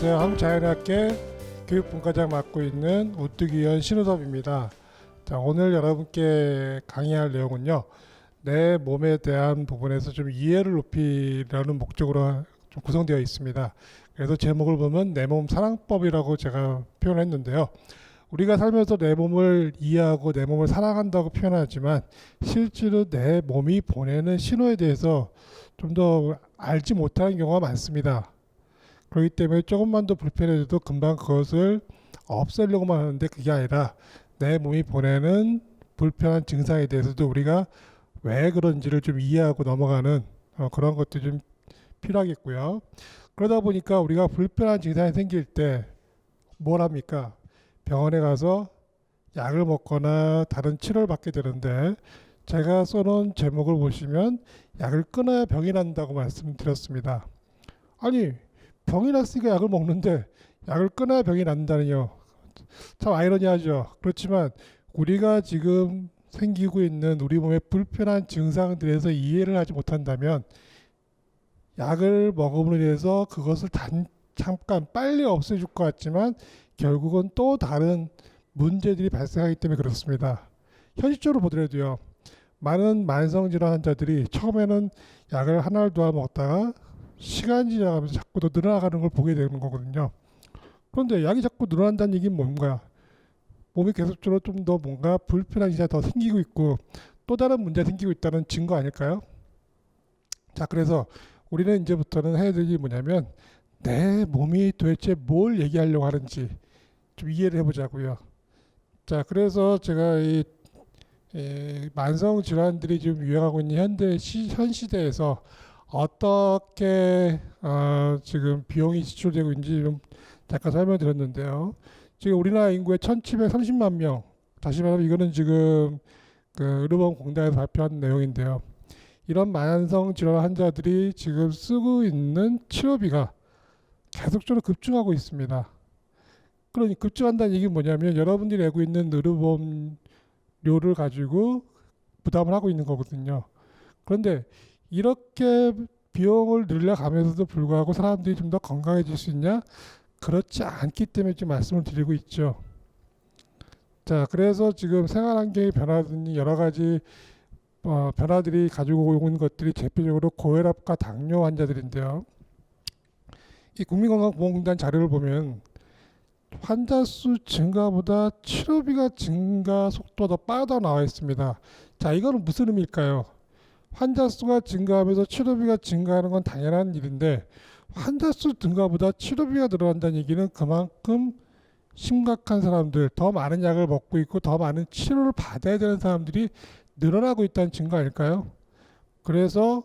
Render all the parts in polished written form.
안녕하세요. 한국자연학계 교육분과장 맡고 있는 우뚝위원 신우섭입니다. 자, 오늘 여러분께 강의할 내용은요, 내 몸에 대한 부분에서 좀 이해를 높이려는 목적으로 좀 구성되어 있습니다. 그래서 제목을 보면 내 몸 사랑법이라고 제가 표현했는데요. 우리가 살면서 내 몸을 이해하고 내 몸을 사랑한다고 표현하지만 실제로 내 몸이 보내는 신호에 대해서 좀 더 알지 못하는 경우가 많습니다. 그렇기 때문에 조금만 더 불편해져도 금방 그것을 없애려고만 하는데, 그게 아니라 내 몸이 보내는 불편한 증상에 대해서도 우리가 왜 그런지를 좀 이해하고 넘어가는 그런 것도 좀 필요하겠고요. 그러다 보니까 우리가 불편한 증상이 생길 때 뭘 합니까? 병원에 가서 약을 먹거나 다른 치료를 받게 되는데, 제가 써놓은 제목을 보시면 약을 끊어야 병이 난다고 말씀드렸습니다. 아니, 병이 났으니까 약을 먹는데 약을 끊어야 병이 난다니요. 참 아이러니하죠. 그렇지만 우리가 지금 생기고 있는 우리 몸의 불편한 증상에 대해서 이해를 하지 못한다면 약을 먹음으로 인해서 그것을 잠깐 빨리 없애줄 것 같지만 결국은 또 다른 문제들이 발생하기 때문에 그렇습니다. 현실적으로 보더라도요, 많은 만성질환 환자들이 처음에는 약을 하나를 더 먹다가 시간이 지나가면서 자꾸 더 늘어나가는 걸 보게 되는 거거든요. 그런데 약이 자꾸 늘어난다는 얘기는 뭔가? 몸이 계속적으로 좀 더 뭔가 불편한 증상이 더 생기고 있고 또 다른 문제가 생기고 있다는 증거 아닐까요? 자, 그래서 우리는 이제부터는 해야 될 일이 뭐냐면 내 몸이 도대체 뭘 얘기하려고 하는지 좀 이해를 해보자고요. 자, 그래서 제가 이 만성 질환들이 지금 유행하고 있는 현 시대에서 어떻게 지금 비용이 지출되고 있는지 좀 잠깐 설명드렸는데요. 지금 우리나라 인구의 1730만 명, 다시 말하면 이거는 지금 그 의료보험공단에서 발표한 내용인데요. 이런 만성 질환 환자들이 지금 쓰고 있는 치료비가 계속적으로 급증하고 있습니다. 그러니 급증한다는 얘기는 뭐냐면 여러분들이 내고 있는 의료보험료를 가지고 부담을 하고 있는 거거든요. 그런데 이렇게 비용을 늘려가면서도 불구하고 사람들이 좀 더 건강해질 수 있냐? 그렇지 않기 때문에 지금 말씀을 드리고 있죠. 자, 그래서 지금 생활환경이 변화하더니 여러 가지 변화들이 가지고 오는 것들이 대표적으로 고혈압과 당뇨 환자들인데요. 이 국민건강보험공단 자료를 보면 환자 수 증가보다 치료비가 증가 속도가 더 빠르다고 나와 있습니다. 자, 이거는 무슨 의미일까요? 환자 수가 증가하면서 치료비가 증가하는 건 당연한 일인데, 환자 수 증가보다 치료비가 늘어난다는 얘기는 그만큼 심각한 사람들, 더 많은 약을 먹고 있고 더 많은 치료를 받아야 되는 사람들이 늘어나고 있다는 증거 아닐까요? 그래서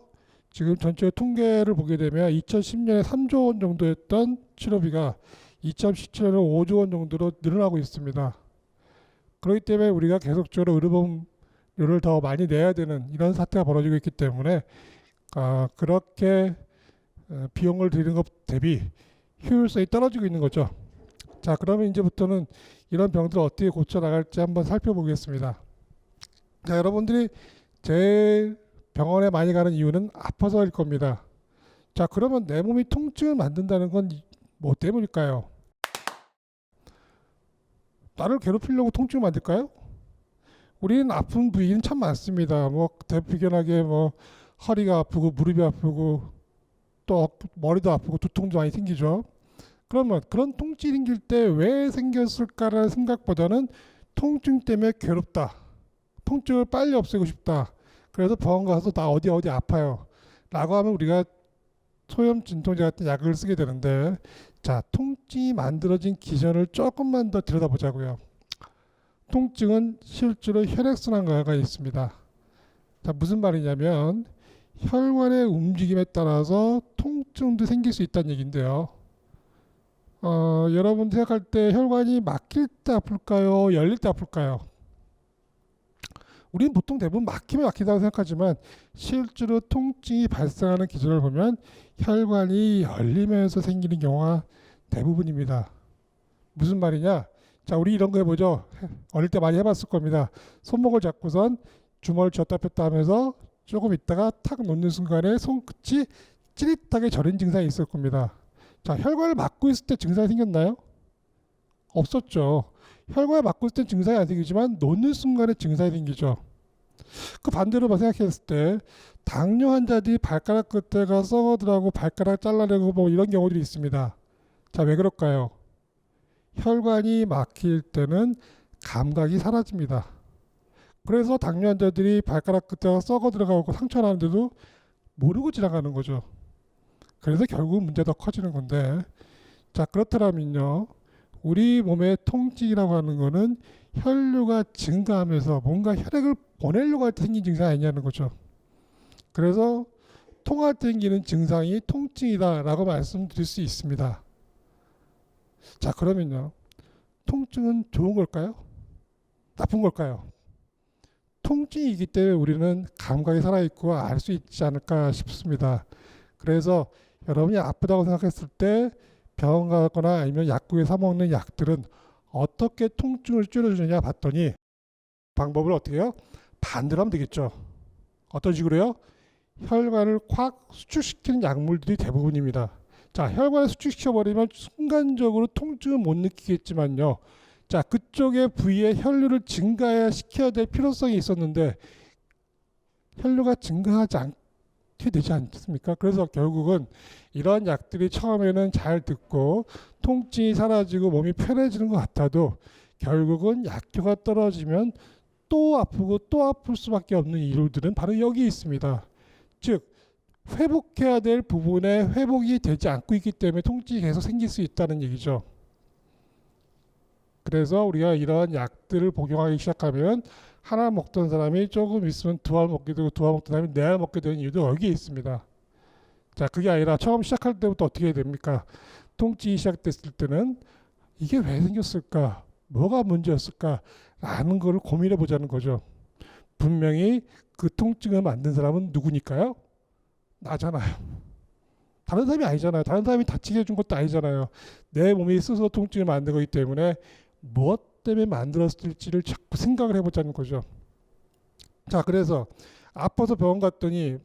지금 전체 통계를 보게 되면 2010년에 3조 원 정도였던 치료비가 2017년에 5조 원 정도로 늘어나고 있습니다. 그렇기 때문에 우리가 계속적으로 의료보험료를 더 많이 내야 되는 이런 사태가 벌어지고 있기 때문에 그렇게 비용을 들이는 것 대비 효율성이 떨어지고 있는 거죠. 자, 그러면 이제부터는 이런 병들을 어떻게 고쳐나갈지 한번 살펴보겠습니다. 자, 여러분들이 제일 병원에 많이 가는 이유는 아파서일 겁니다. 자, 그러면 내 몸이 통증을 만든다는 건 뭐 때문일까요? 나를 괴롭히려고 통증을 만들까요? 우리는 아픈 부위는 참 많습니다. 뭐 대표견하게 뭐 허리가 아프고 무릎이 아프고 또 머리도 아프고 두통도 많이 생기죠. 그러면 그런 통증이 생길 때 왜 생겼을까라는 생각보다는 통증 때문에 괴롭다, 통증을 빨리 없애고 싶다, 그래서 병원 가서 나 어디 아파요 라고 하면 우리가 소염 진통제 같은 약을 쓰게 되는데, 자, 통증이 만들어진 기전을 조금만 더 들여다보자고요. 통증은 실제로 혈액순환과가 있습니다. 자, 무슨 말이냐면 혈관의 움직임에 따라서 통증도 생길 수 있다는 얘기인데요. 여러분 생각할 때 혈관이 막힐 때 아플까요? 열릴 때 아플까요? 우리는 보통 대부분 막히면 막히다고 생각하지만 실제로 통증이 발생하는 기전을 보면 혈관이 열리면서 생기는 경우가 대부분입니다. 무슨 말이냐? 자, 우리 이런 거 해보죠. 어릴 때 많이 해봤을 겁니다. 손목을 잡고선 주먹을 쥐었다 폈다 하면서 조금 있다가 탁 놓는 순간에 손끝이 찌릿하게 저린 증상이 있을 겁니다. 자, 혈관을 막고 있을 때 증상이 생겼나요? 없었죠. 혈관을 막고 있을 때 증상이 안 생기지만 놓는 순간에 증상이 생기죠. 그 반대로 생각했을 때 당뇨 환자들이 발가락 끝에가 썩어들어가고 발가락 잘라내고 뭐 이런 경우들이 있습니다. 자, 왜 그럴까요? 혈관이 막힐 때는 감각이 사라집니다. 그래서 당뇨 환자들이 발가락 끝에가 썩어 들어가고 상처 나는데도 모르고 지나가는 거죠. 그래서 결국 문제가 더 커지는 건데, 자, 그렇다면요, 우리 몸의 통증이라고 하는 거는 혈류가 증가하면서 뭔가 혈액을 보내려고 할 때 생긴 증상이 아니냐는 거죠. 그래서 통할 때 생기는 증상이 통증이다라고 말씀드릴 수 있습니다. 자, 그러면요, 통증은 좋은 걸까요? 나쁜 걸까요? 통증이기 때문에 우리는 감각이 살아있고 알 수 있지 않을까 싶습니다. 그래서 여러분이 아프다고 생각했을 때 병원 가거나 아니면 약국에 사 먹는 약들은 어떻게 통증을 줄여주느냐 봤더니 방법을 어떻게 해요? 반대로 하면 되겠죠. 어떤 식으로요? 혈관을 확 수축시키는 약물들이 대부분입니다. 자, 혈관을 수축시켜버리면 순간적으로 통증은 못 느끼겠지만요. 자, 그쪽의 부위에 혈류를 증가시켜야 될 필요성이 있었는데 혈류가 증가하지 않게 되지 않습니까? 그래서 결국은 이런 약들이 처음에는 잘 듣고 통증이 사라지고 몸이 편해지는 것 같아도 결국은 약효가 떨어지면 또 아프고 또 아플 수밖에 없는 이유들은 바로 여기 있습니다. 즉 회복해야 될 부분에 회복이 되지 않고 있기 때문에 통증이 계속 생길 수 있다는 얘기죠. 그래서 우리가 이러한 약들을 복용하기 시작하면 하나 먹던 사람이 조금 있으면 두 알 먹게 되고 두 알 먹던 사람이 네 알 먹게 되는 이유도 여기에 있습니다. 자, 그게 아니라 처음 시작할 때부터 어떻게 해야 됩니까? 통증이 시작됐을 때는 이게 왜 생겼을까? 뭐가 문제였을까? 라는 걸 고민해 보자는 거죠. 분명히 그 통증을 만든 사람은 누구니까요? 나잖아요. 다른 사람이 아니잖아요. 다른 사람이 다치게 해준 것도 아니잖아요. 내 몸이 스스로 통증을 만든 거기 때문에 무엇 때문에 만들었을지를 자꾸 생각을 해보자는 거죠. 자, 그래서 아파서 병원 갔더니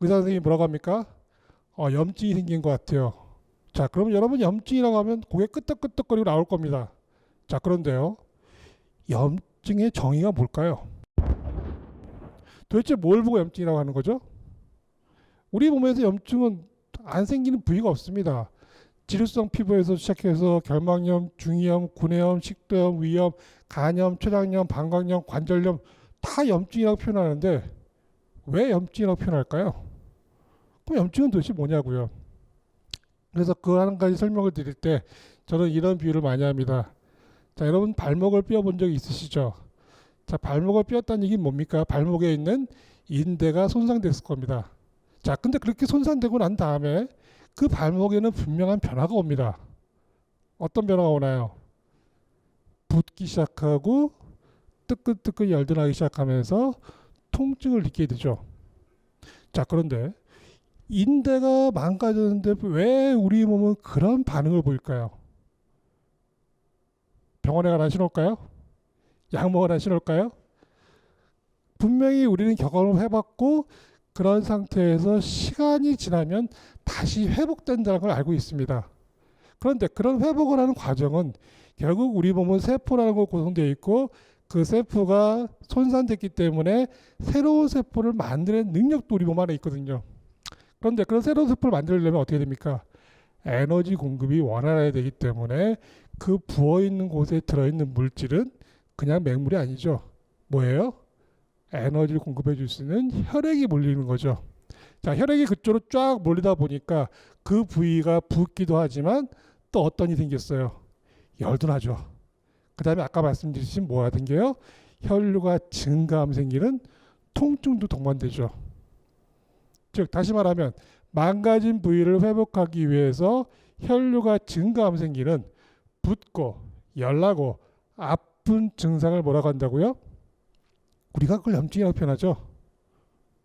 의사 선생님이 뭐라고 합니까? 염증이 생긴 것 같아요. 자, 그럼 여러분 염증이라고 하면 고개 끄덕끄덕거리고 나올 겁니다. 자, 그런데요, 염증의 정의가 뭘까요? 도대체 뭘 보고 염증이라고 하는 거죠? 우리 몸에서 염증은 안 생기는 부위가 없습니다. 지루성 피부에서 시작해서 결막염, 중이염, 구내염, 식도염, 위염, 간염, 췌장염, 방광염, 관절염 다 염증이라고 표현하는데 왜 염증이라고 표현할까요? 그럼 염증은 도대체 뭐냐고요? 그래서 그 한 가지 설명을 드릴 때 저는 이런 비유를 많이 합니다. 자, 여러분 발목을 삐어본 적 있으시죠? 자, 발목을 삐었다는 얘기는 뭡니까? 발목에 있는 인대가 손상됐을 겁니다. 자, 근데 그렇게 손상되고 난 다음에 그 발목에는 분명한 변화가 옵니다. 어떤 변화가 오나요? 붓기 시작하고 뜨끈뜨끈 열드나기 시작하면서 통증을 느끼게 되죠. 자, 그런데 인대가 망가졌는데 왜 우리 몸은 그런 반응을 보일까요? 병원에 가나 신올까요? 약 먹으나 신올까요? 분명히 우리는 경험을 해봤고 그런 상태에서 시간이 지나면 다시 회복된다는 걸 알고 있습니다. 그런데 그런 회복을 하는 과정은 결국 우리 몸은 세포라는 걸 구성되어 있고 그 세포가 손상됐기 때문에 새로운 세포를 만드는 능력도 우리 몸 안에 있거든요. 그런데 그런 새로운 세포를 만들려면 어떻게 됩니까? 에너지 공급이 원활해야 되기 때문에 그 부어있는 곳에 들어있는 물질은 그냥 맹물이 아니죠. 뭐예요? 에너지를 공급해 줄 수 있는 혈액이 몰리는 거죠. 자, 혈액이 그쪽으로 쫙 몰리다 보니까 그 부위가 붓기도 하지만 또 어떤 일이 생겼어요? 열도 나죠. 그 다음에 아까 말씀드린 뭐가 생겨요? 혈류가 증가하면 생기는 통증도 동반되죠. 즉 다시 말하면 망가진 부위를 회복하기 위해서 혈류가 증가하면 생기는 붓고 열나고 아픈 증상을 뭐라고 한다고요? 우리가 그걸 염증이라고 표현하죠.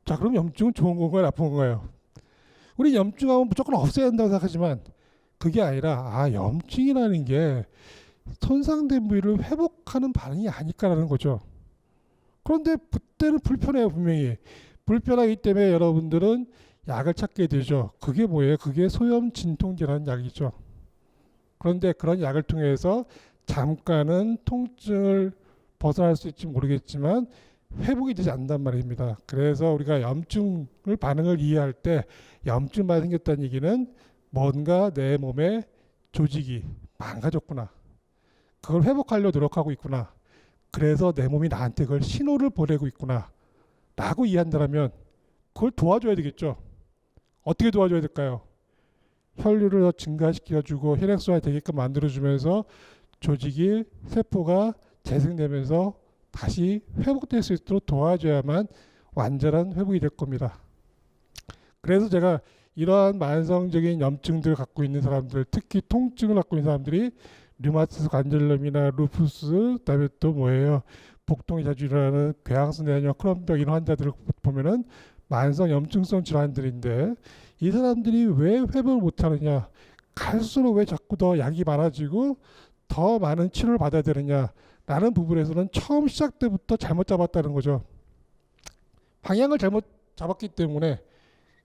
자, 그럼 염증은 좋은 건가요? 나쁜 건가요? 우리 염증하면 무조건 없애야 한다고 생각하지만 그게 아니라 염증이라는 게 손상된 부위를 회복하는 반응이 아닐까라는 거죠. 그런데 그때는 불편해요. 분명히 불편하기 때문에 여러분들은 약을 찾게 되죠. 그게 뭐예요? 그게 소염 진통제라는 약이죠. 그런데 그런 약을 통해서 잠깐은 통증을 벗어날 수 있을지 모르겠지만 회복이 되지 않는단 말입니다. 그래서 우리가 염증을 반응을 이해할 때 염증만 생겼다는 얘기는 뭔가 내 몸의 조직이 망가졌구나. 그걸 회복하려 노력하고 있구나. 그래서 내 몸이 나한테 그걸 신호를 보내고 있구나. 라고 이해한다면 그걸 도와줘야 되겠죠. 어떻게 도와줘야 될까요? 혈류를 더 증가시켜주고 혈액순환이 되게끔 만들어주면서 조직이 세포가 재생되면서 다시 회복될 수 있도록 도와줘야만 완전한 회복이 될 겁니다. 그래서 제가 이러한 만성적인 염증들을 갖고 있는 사람들, 특히 통증을 갖고 있는 사람들이 류마티스 관절염이나 루푸스, 그다음에 또 뭐예요? 복통이 자주 일어나는 궤양성 내시경, 크론병 이런 환자들을 보면은 만성 염증성 질환들인데 이 사람들이 왜 회복을 못하느냐? 갈수록 왜 자꾸 더 약이 많아지고 더 많은 치료를 받아야 되느냐? 라는 부분에서는 처음 시작 때부터 잘못 잡았다는 거죠. 방향을 잘못 잡았기 때문에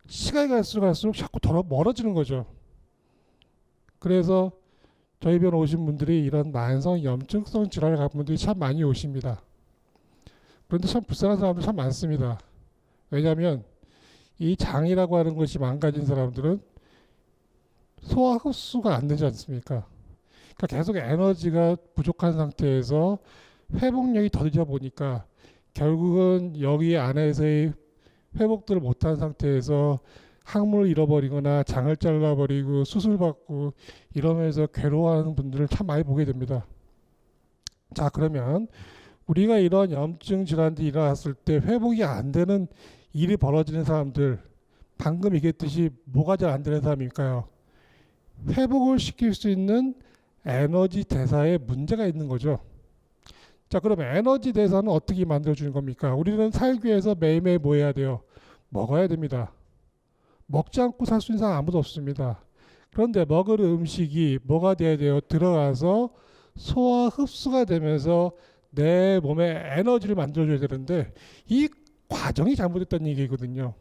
시간이 갈수록 자꾸 더 멀어지는 거죠. 그래서 저희 병원 오신 분들이 이런 만성 염증성 질환을 갖은 분들이 참 많이 오십니다. 그런데 참 불쌍한 사람들 참 많습니다. 왜냐하면 이 장이라고 하는 것이 망가진 사람들은 소화 흡수가 안 되지 않습니까? 그러니까 계속 에너지가 부족한 상태에서 회복력이 더디다 보니까 결국은 여기 안에서의 회복들을 못한 상태에서 항문을 잃어버리거나 장을 잘라버리고 수술받고 이러면서 괴로워하는 분들을 참 많이 보게 됩니다. 자, 그러면 우리가 이런 염증 질환들이 일어났을 때 회복이 안 되는 일이 벌어지는 사람들, 방금 얘기했듯이 뭐가 잘 안 되는 사람일까요? 회복을 시킬 수 있는 에너지 대사에 문제가 있는 거죠. 자, 그럼 에너지 대사는 어떻게 만들어주는 겁니까? 우리는 살기 위해서 매일매일 뭐 해야 돼요? 먹어야 됩니다. 먹지 않고 살 수 있는 사람 아무도 없습니다. 그런데 먹을 음식이 뭐가 돼야 돼요? 들어가서 소화 흡수가 되면서 내 몸에 에너지를 만들어줘야 되는데 이 과정이 잘못됐다는 얘기거든요.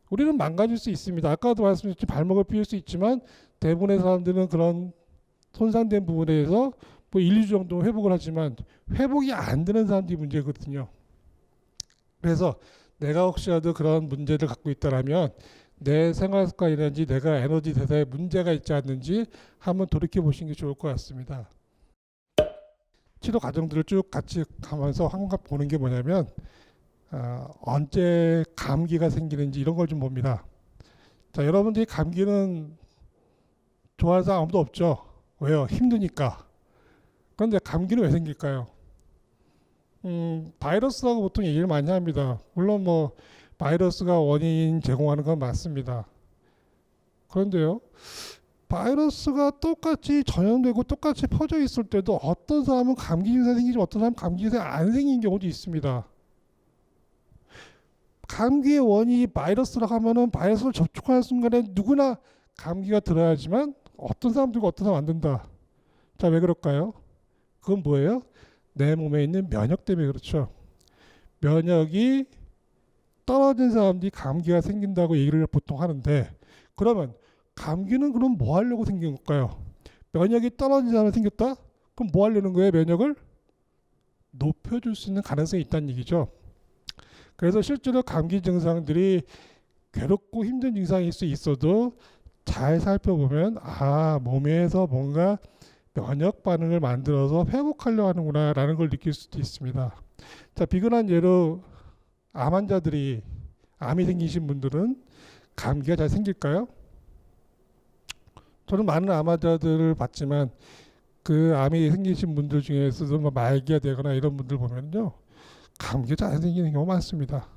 우리는 망가질 수 있습니다. 아까도 말씀드렸지 발목을 삐울 수 있지만 대부분의 사람들은 그런 손상된 부분에 대해서 뭐 1, 2주 정도 회복을 하지만 회복이 안 되는 사람들이 문제거든요. 그래서 내가 혹시라도 그런 문제를 갖고 있다면 내 생활 습관이라든지 내가 에너지 대사에 문제가 있지 않는지 한번 돌이켜 보시는 게 좋을 것 같습니다. 치료 과정들을 쭉 같이 가면서 한번 보는 게 뭐냐면 언제 감기가 생기는지 이런 걸 좀 봅니다. 자, 여러분들이 감기는 좋아하는 사람 아무도 없죠. 왜요? 힘드니까. 그런데 감기는 왜 생길까요? 바이러스라고 보통 얘기를 많이 합니다. 물론 뭐 바이러스가 원인 제공하는 건 맞습니다. 그런데요, 바이러스가 똑같이 전염되고 똑같이 퍼져 있을 때도 어떤 사람은 감기 증세 생기지만 어떤 사람은 감기 증세 안 생긴 경우도 있습니다. 감기의 원인이 바이러스라고 하면은 바이러스를 접촉하는 순간에 누구나 감기가 들어야지만 어떤 사람들과 어떤 사람 안 된다. 자, 왜 그럴까요? 그건 뭐예요? 내 몸에 있는 면역 때문에 그렇죠. 면역이 떨어진 사람들이 감기가 생긴다고 얘기를 보통 하는데 그러면 감기는 그럼 뭐 하려고 생긴 걸까요? 면역이 떨어진 사람이 생겼다? 그럼 뭐 하려는 거예요? 면역을 높여줄 수 있는 가능성이 있다는 얘기죠. 그래서 실제로 감기 증상들이 괴롭고 힘든 증상일 수 있어도 잘 살펴보면 몸에서 뭔가 면역 반응을 만들어서 회복하려 하는구나 라는 걸 느낄 수도 있습니다. 자, 비근한 예로 암 환자들이 암이 생기신 분들은 감기가 잘 생길까요? 저는 많은 암 환자들을 봤지만 그 암이 생기신 분들 중에서도 뭐 말기가 되거나 이런 분들 보면요 감기가 잘 생기는 경우 많습니다.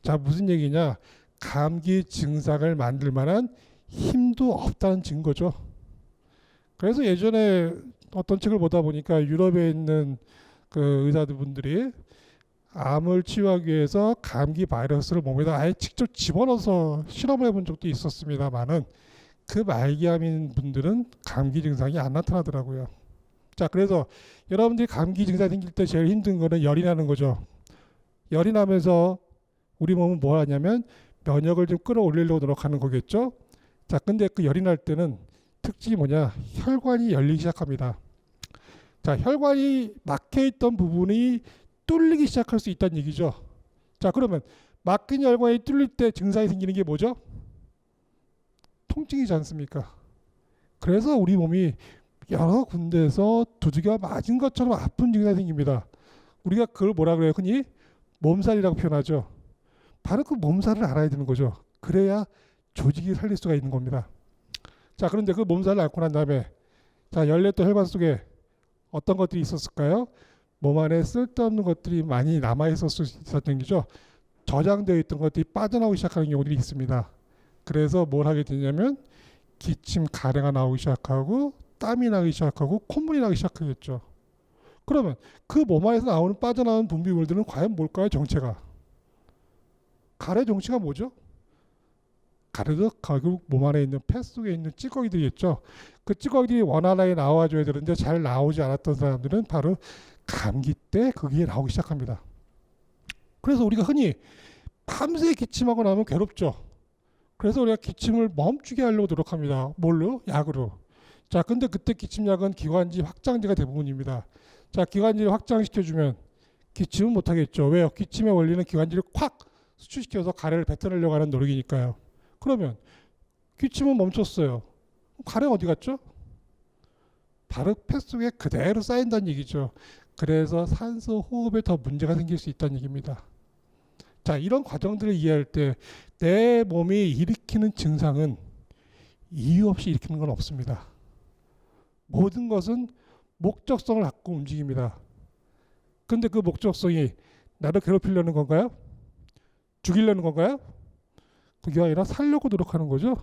자, 무슨 얘기냐? 감기 증상을 만들 만한 힘도 없다는 증거죠. 그래서 예전에 어떤 책을 보다 보니까 유럽에 있는 그 의사분들이 암을 치유하기 위해서 감기 바이러스를 몸에다 아예 직접 집어넣어서 실험을 해본 적도 있었습니다만은 그 말기암인 분들은 감기 증상이 안 나타나더라고요. 자, 그래서 여러분들이 감기 증상 생길 때 제일 힘든 거는 열이 나는 거죠. 열이 나면서 우리 몸은 뭐 하냐면 면역을 좀 끌어올리려고 노력하는 거겠죠. 자, 근데 그 열이 날 때는 특징이 뭐냐? 혈관이 열리기 시작합니다. 자, 혈관이 막혀 있던 부분이 뚫리기 시작할 수 있다는 얘기죠. 자, 그러면 막힌 혈관이 뚫릴 때 증상이 생기는 게 뭐죠? 통증이지 않습니까? 그래서 우리 몸이 여러 군데에서 두들겨 맞은 것처럼 아픈 증상이 생깁니다. 우리가 그걸 뭐라 그래요? 흔히 몸살이라고 표현하죠. 바로 그 몸살을 알아야 되는 거죠. 그래야 조직이 살릴 수가 있는 겁니다. 자, 그런데 그 몸살을 앓고 난 다음에 자, 열렸던 혈관 속에 어떤 것들이 있었을까요? 몸 안에 쓸데없는 것들이 많이 남아 있었던 거죠. 저장되어 있던 것들이 빠져나오기 시작하는 경우들이 있습니다. 그래서 뭘 하게 되냐면 기침, 가래가 나오기 시작하고 땀이 나기 시작하고 콧물이 나기 시작하겠죠. 그러면 그 몸 안에서 나오는 빠져나오는 분비물들은 과연 뭘까요? 정체가. 가래 정체가 뭐죠? 가래도 결국 몸 안에 있는 폐 속에 있는 찌꺼기들이겠죠. 그 찌꺼기들이 원활하게 나와줘야 되는데 잘 나오지 않았던 사람들은 바로 감기 때 그게 나오기 시작합니다. 그래서 우리가 흔히 밤새 기침하고 나면 괴롭죠. 그래서 우리가 기침을 멈추게 하려고 노력합니다. 뭘로? 약으로. 자, 근데 그때 기침약은 기관지 확장제가 대부분입니다. 자, 기관지를 확장시켜주면 기침은 못하겠죠. 왜요? 기침의 원리는 기관지를 콱 수축시켜서 가래를 뱉어내려고 하는 노력이니까요. 그러면 기침은 멈췄어요. 가래는 어디 갔죠? 바로 폐 속에 그대로 쌓인다는 얘기죠. 그래서 산소 호흡에 더 문제가 생길 수 있다는 얘기입니다. 자, 이런 과정들을 이해할 때 내 몸이 일으키는 증상은 이유 없이 일으키는 건 없습니다. 모든 것은 목적성을 갖고 움직입니다. 근데 그 목적성이 나를 괴롭히려는 건가요? 죽이려는 건가요? 그게 아니라 살려고 노력하는 거죠.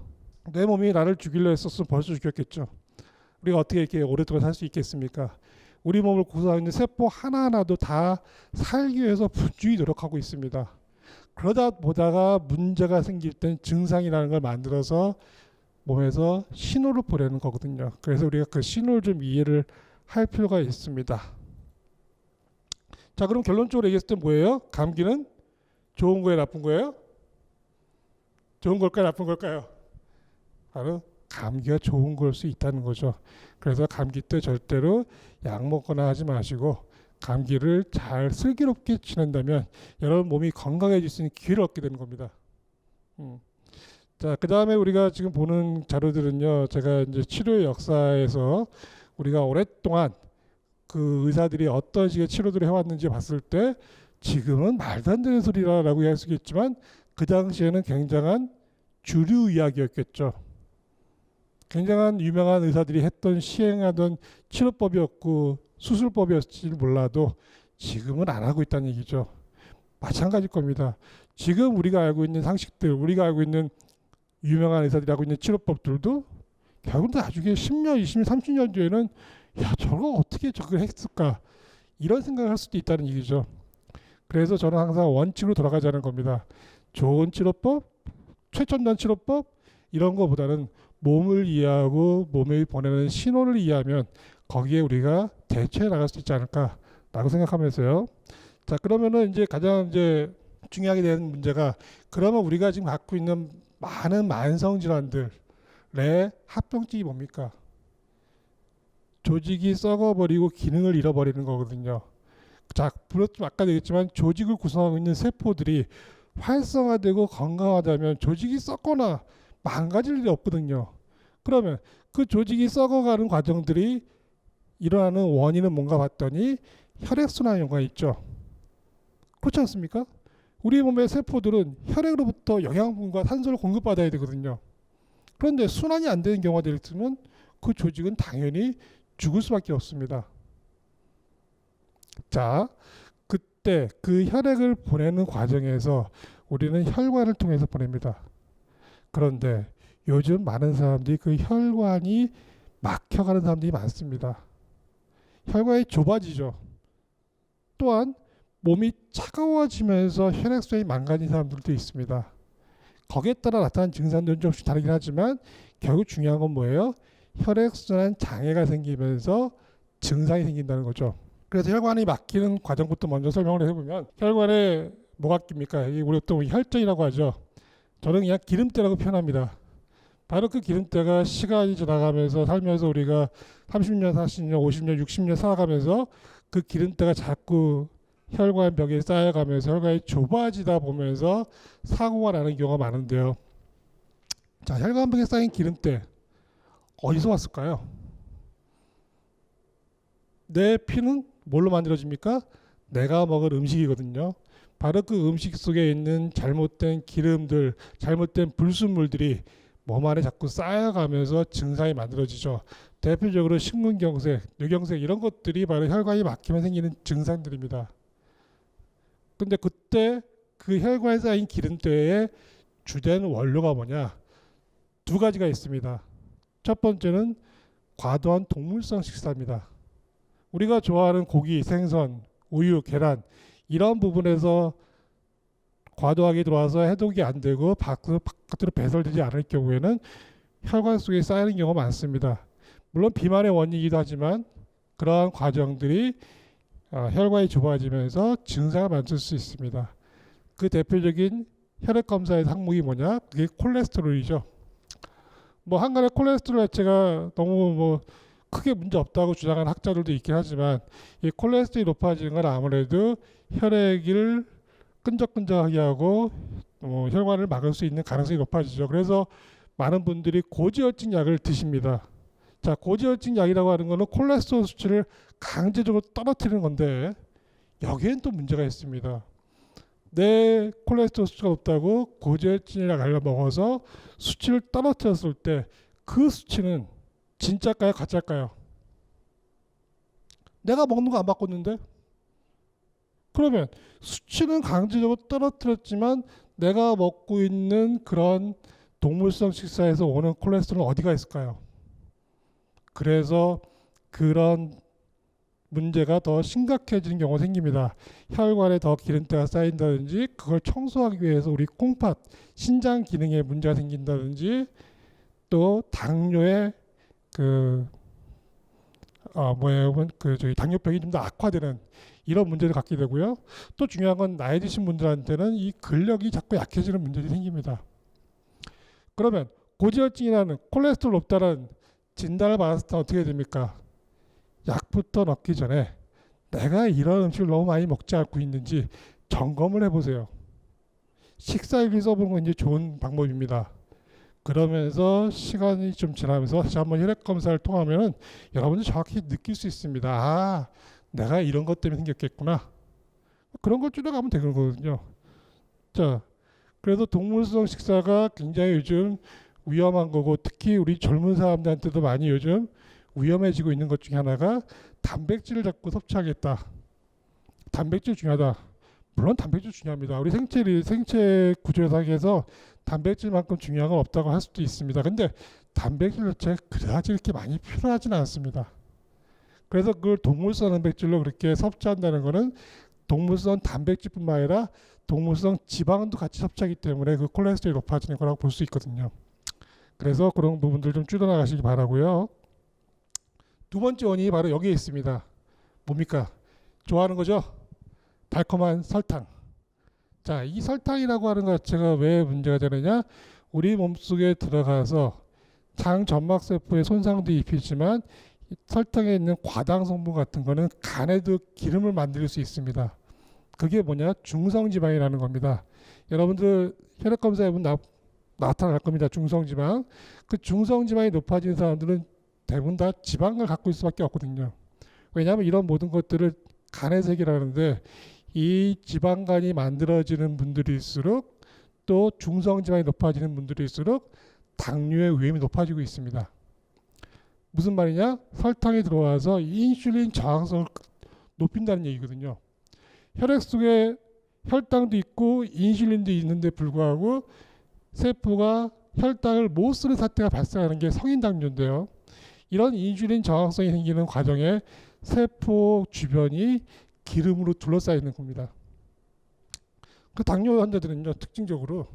내 몸이 나를 죽이려 했었으면 벌써 죽였겠죠. 우리가 어떻게 이렇게 오랫동안 살 수 있겠습니까? 우리 몸을 구성하고 있는 세포 하나하나도 다 살기 위해서 부주의 노력하고 있습니다. 그러다 보다가 문제가 생길 땐 증상이라는 걸 만들어서 몸에서 신호를 보내는 거거든요. 그래서 우리가 그 신호를 좀 이해를 할 필요가 있습니다. 자, 그럼 결론적으로 얘기했을 때 뭐예요? 감기는 좋은 거예요, 나쁜 거예요? 좋은 걸까요, 나쁜 걸까요? 바로 감기가 좋은 걸 수 있다는 거죠. 그래서 감기 때 절대로 약 먹거나 하지 마시고 감기를 잘 슬기롭게 지낸다면 여러분 몸이 건강해질 수 있는 기회를 얻게 되는 겁니다. 자, 그 다음에 우리가 지금 보는 자료들은요, 제가 이제 치료의 역사에서 우리가 오랫동안 그 의사들이 어떤 식의 치료들을 해왔는지 봤을 때 지금은 말도 안 되는 소리라고 할 수 있겠지만 그 당시에는 굉장한 주류 의학이었겠죠. 굉장한 유명한 의사들이 했던 시행하던 치료법이었고 수술법이었을지 몰라도 지금은 안 하고 있다는 얘기죠. 마찬가지일 겁니다. 지금 우리가 알고 있는 상식들, 우리가 알고 있는 유명한 의사들이 하고 있는 치료법들도 결국 나중에 10년, 20년, 30년 뒤에는 야, 저거 어떻게 저걸 했을까? 이런 생각을 할 수도 있다는 얘기죠. 그래서 저는 항상 원칙으로 돌아가자는 겁니다. 좋은 치료법, 최첨단 치료법 이런 거보다는 몸을 이해하고 몸에 보내는 신호를 이해하면 거기에 우리가 대처해 나갈 수 있지 않을까라고 생각하면서요. 자, 그러면은 이제 가장 이제 중요하게 되는 문제가 그러면 우리가 지금 갖고 있는 많은 만성 질환들의 합병증이 뭡니까? 조직이 썩어버리고 기능을 잃어버리는 거거든요. 자, 좀 아까 얘기했지만 조직을 구성하고 있는 세포들이 활성화되고 건강하다면 조직이 썩거나 망가질 일이 없거든요. 그러면 그 조직이 썩어가는 과정들이 일어나는 원인은 뭔가 봤더니 혈액순환 연관이 있죠. 그렇지 않습니까? 우리 몸의 세포들은 혈액으로부터 영양분과 산소를 공급받아야 되거든요. 그런데 순환이 안 되는 경우가 되면 그 조직은 당연히 죽을 수밖에 없습니다. 자, 그때 그 혈액을 보내는 과정에서 우리는 혈관을 통해서 보냅니다. 그런데 요즘 많은 사람들이 그 혈관이 막혀가는 사람들이 많습니다. 혈관이 좁아지죠. 또한 몸이 차가워지면서 혈액순환이 망가진 사람들도 있습니다. 거기에 따라 나타나는 증상들은 조금씩 다르긴 하지만 결국 중요한 건 뭐예요? 혈액순환 장애가 생기면서 증상이 생긴다는 거죠. 그래서 혈관이 막히는 과정부터 먼저 설명을 해보면 혈관에 뭐가 낍니까? 우리 또 혈전이라고 하죠. 저는 그냥 기름때라고 표현합니다. 바로 그 기름때가 시간이 지나가면서 살면서 우리가 30년, 40년, 50년, 60년 살아가면서 그 기름때가 자꾸 혈관 벽에 쌓여가면서 혈관이 좁아지다 보면서 사고가 나는 경우가 많은데요. 자, 혈관 벽에 쌓인 기름때 어디서 왔을까요? 내 피는 뭘로 만들어집니까? 내가 먹을 음식이거든요. 바로 그 음식 속에 있는 잘못된 기름들, 잘못된 불순물들이 몸 안에 자꾸 쌓여가면서 증상이 만들어지죠. 대표적으로 심근경색, 뇌경색 이런 것들이 바로 혈관이 막히면 생기는 증상들입니다. 근데 그때 그 혈관에 쌓인 기름때의 주된 원료가 뭐냐? 두 가지가 있습니다. 첫 번째는 과도한 동물성 식사입니다. 우리가 좋아하는 고기, 생선, 우유, 계란 이런 부분에서 과도하게 들어와서 해독이 안 되고 바깥으로 배설되지 않을 경우에는 혈관 속에 쌓이는 경우가 많습니다. 물론 비만의 원인이기도 하지만 그러한 과정들이 혈관이 좁아지면서 증상을 만들 수 있습니다. 그 대표적인 혈액 검사의 항목이 뭐냐? 그게 콜레스테롤이죠. 뭐 한간에 콜레스테롤 자체가 너무 뭐 크게 문제 없다고 주장하는 학자들도 있긴 하지만 이 콜레스테롤이 높아지는 건 아무래도 혈액을 끈적끈적하게 하고 혈관을 막을 수 있는 가능성이 높아지죠. 그래서 많은 분들이 고지혈증 약을 드십니다. 자, 고지혈증 약이라고 하는 것은 콜레스테롤 수치를 강제적으로 떨어뜨리는 건데 여기엔 또 문제가 있습니다. 내 콜레스테롤 수치가 높다고 고지혈증 약을 먹어서 수치를 떨어뜨렸을 때 그 수치는 진짜일까요? 가짜일까요? 내가 먹는 거 안 바꿨는데? 그러면 수치는 강제적으로 떨어뜨렸지만 내가 먹고 있는 그런 동물성 식사에서 오는 콜레스테롤은 어디가 있을까요? 그래서 그런 문제가 더 심각해지는 경우가 생깁니다. 혈관에 더 기름때가 쌓인다든지 그걸 청소하기 위해서 우리 콩팥, 신장 기능에 문제가 생긴다든지 또 당뇨의 당뇨병이 좀 더 악화되는 이런 문제를 갖게 되고요. 또 중요한 건 나이 드신 분들한테는 이 근력이 자꾸 약해지는 문제들이 생깁니다. 그러면 고지혈증이라는 콜레스테롤 높다는 진단을 받았을 때 어떻게 됩니까? 약부터 넣기 전에 내가 이런 음식을 너무 많이 먹지 않고 있는지 점검을 해보세요. 식사일기 써보는 건 이제 좋은 방법입니다. 그러면서 시간이 좀 지나면서 다시 한번 혈액 검사를 통하면 여러분들 정확히 느낄 수 있습니다. 아, 내가 이런 것 때문에 생겼겠구나. 그런 걸 줄여가면 되는 거거든요. 자, 그래서 동물성 식사가 굉장히 요즘 위험한 거고 특히 우리 젊은 사람들한테도 많이 요즘 위험해지고 있는 것 중에 하나가 단백질을 자꾸 섭취하겠다. 단백질 중요하다. 물론 단백질 중요합니다. 우리 생체 구조상에서 단백질만큼 중요한 건 없다고 할 수도 있습니다. 근데 단백질 자체가 그다지 이렇게 많이 필요하지는 않습니다. 그래서 그걸 동물성 단백질로 그렇게 섭취한다는 것은 동물성 단백질뿐만 아니라 동물성 지방도 같이 섭취하기 때문에 그 콜레스테롤이 높아지는 거라고 볼 수 있거든요. 그래서 그런 부분들 좀 줄여나가시기 바라고요. 두 번째 원인이 바로 여기에 있습니다. 뭡니까? 좋아하는 거죠? 달콤한 설탕. 자, 이 설탕이라고 하는 것 자체가 왜 문제가 되느냐? 우리 몸속에 들어가서 장 점막세포에 손상도 입히지만 설탕에 있는 과당 성분 같은 거는 간에도 기름을 만들 수 있습니다. 그게 뭐냐? 중성지방이라는 겁니다. 여러분들 혈액 검사해 보면 나타날 겁니다. 중성지방. 그 중성지방이 높아진 사람들은 대부분 다 지방을 갖고 있을 수밖에 없거든요. 왜냐하면 이런 모든 것들을 간에서 해결하는데 이 지방간이 만들어지는 분들일수록 또 중성지방이 높아지는 분들일수록 당뇨의 위험이 높아지고 있습니다. 무슨 말이냐? 설탕이 들어와서 인슐린 저항성을 높인다는 얘기거든요. 혈액 속에 혈당도 있고 인슐린도 있는데 불구하고 세포가 혈당을 못 쓰는 사태가 발생하는 게 성인 당뇨인데요. 이런 인슐린 저항성이 생기는 과정에 세포 주변이 기름으로 둘러싸이는 겁니다. 그 당뇨 환자들은요, 특징적으로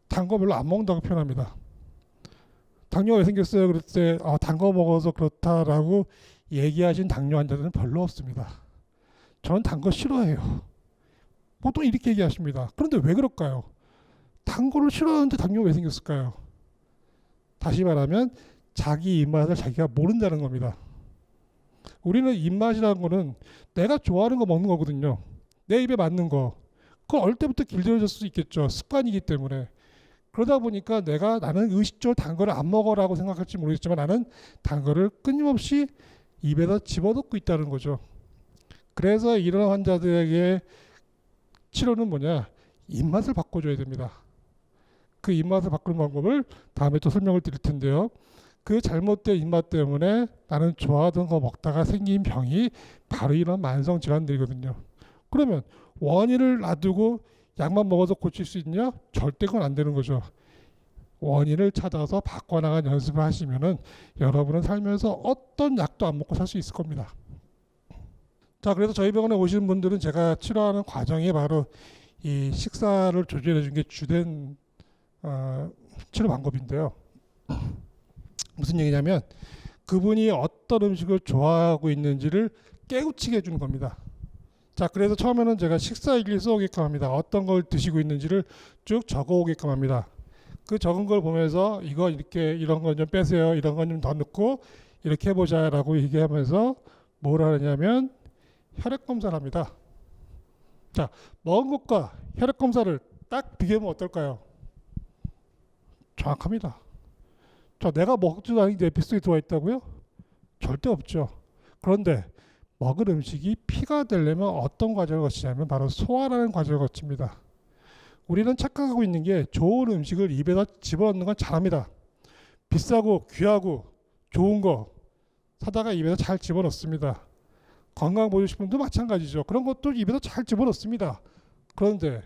단 거 별로 안 먹는다고 표현합니다. 당뇨가 왜 생겼어요? 그럴 때 단 거 먹어서 그렇다라고 얘기하신 당뇨 환자들은 별로 없습니다. 저는 단 거 싫어해요. 보통 이렇게 얘기하십니다. 그런데 왜 그럴까요? 단 거를 싫어하는데 당뇨가 왜 생겼을까요? 다시 말하면 자기 입맛을 자기가 모른다는 겁니다. 우리는 입맛이라는 거는 내가 좋아하는 거 먹는 거거든요. 내 입에 맞는 거. 그건 어릴 때부터 길들여질 수 있겠죠. 습관이기 때문에. 그러다 보니까 나는 의식적으로 단 거를 안 먹어라고 생각할지 모르겠지만 나는 단 거를 끊임없이 입에다 집어넣고 있다는 거죠. 그래서 이런 환자들에게 치료는 뭐냐? 입맛을 바꿔줘야 됩니다. 그 입맛을 바꾸는 방법을 다음에 또 설명을 드릴 텐데요. 그 잘못된 입맛 때문에 나는 좋아하던 거 먹다가 생긴 병이 바로 이런 만성 질환들이거든요. 그러면 원인을 놔두고 약만 먹어서 고칠 수 있냐? 절대 그건 안 되는 거죠. 원인을 찾아서 바꿔나간 연습을 하시면은 여러분은 살면서 어떤 약도 안 먹고 살 수 있을 겁니다. 자, 그래서 저희 병원에 오시는 분들은 제가 치료하는 과정이 바로 이 식사를 조절해 준 게 주된 치료 방법인데요. 무슨 얘기냐면 그분이 어떤 음식을 좋아하고 있는지를 깨우치게 해주는 겁니다. 자, 그래서 처음에는 제가 식사일기를 써오게끔 합니다. 어떤 걸 드시고 있는지를 쭉 적어오게끔 합니다. 그 적은 걸 보면서 이거 이렇게 이런 건 좀 빼세요. 이런 건 좀 더 넣고 이렇게 해보자라고 얘기하면서 뭘 하냐면 혈액 검사를 합니다. 자, 먹은 것과 혈액 검사를 딱 비교하면 어떨까요? 정확합니다. 자, 내가 먹지도 않은 에피소드에 들어와 있다고요? 절대 없죠. 그런데 먹을 음식이 피가 되려면 어떤 과정을 거치냐면 바로 소화라는 과정을 거칩니다. 우리는 착각하고 있는 게 좋은 음식을 입에다 집어넣는 건 잘합니다. 비싸고 귀하고 좋은 거 사다가 입에다 잘 집어넣습니다. 건강보조식품도 마찬가지죠. 그런 것도 입에다 잘 집어넣습니다. 그런데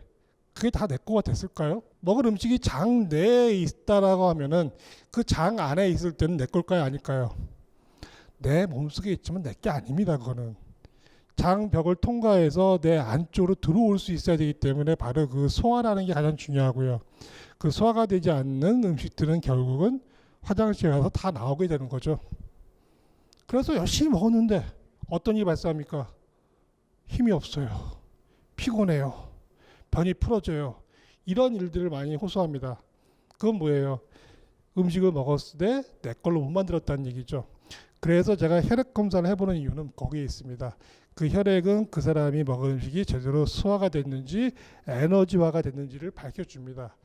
그게 다 내 거가 됐을까요? 먹을 음식이 장 내에 있다라고 하면은 그 장 안에 있을 때는 내 걸까요? 아닐까요? 내 몸속에 있지만 내 게 아닙니다. 그거는 장벽을 통과해서 내 안쪽으로 들어올 수 있어야 되기 때문에 바로 그 소화라는 게 가장 중요하고요. 그 소화가 되지 않는 음식들은 결국은 화장실에 가서 다 나오게 되는 거죠. 그래서 열심히 먹었는데 어떤 일이 발생합니까? 힘이 없어요. 피곤해요. 변이 풀어져요. 이런 일들을 많이 호소합니다. 그건 뭐예요? 음식을 먹었을 때 내 걸로 못 만들었다는 얘기죠. 그래서 제가 혈액 검사를 해보는 이유는 거기에 있습니다. 그 혈액은 그 사람이 먹은 음식이 제대로 소화가 됐는지 에너지화가 됐는지를 밝혀줍니다.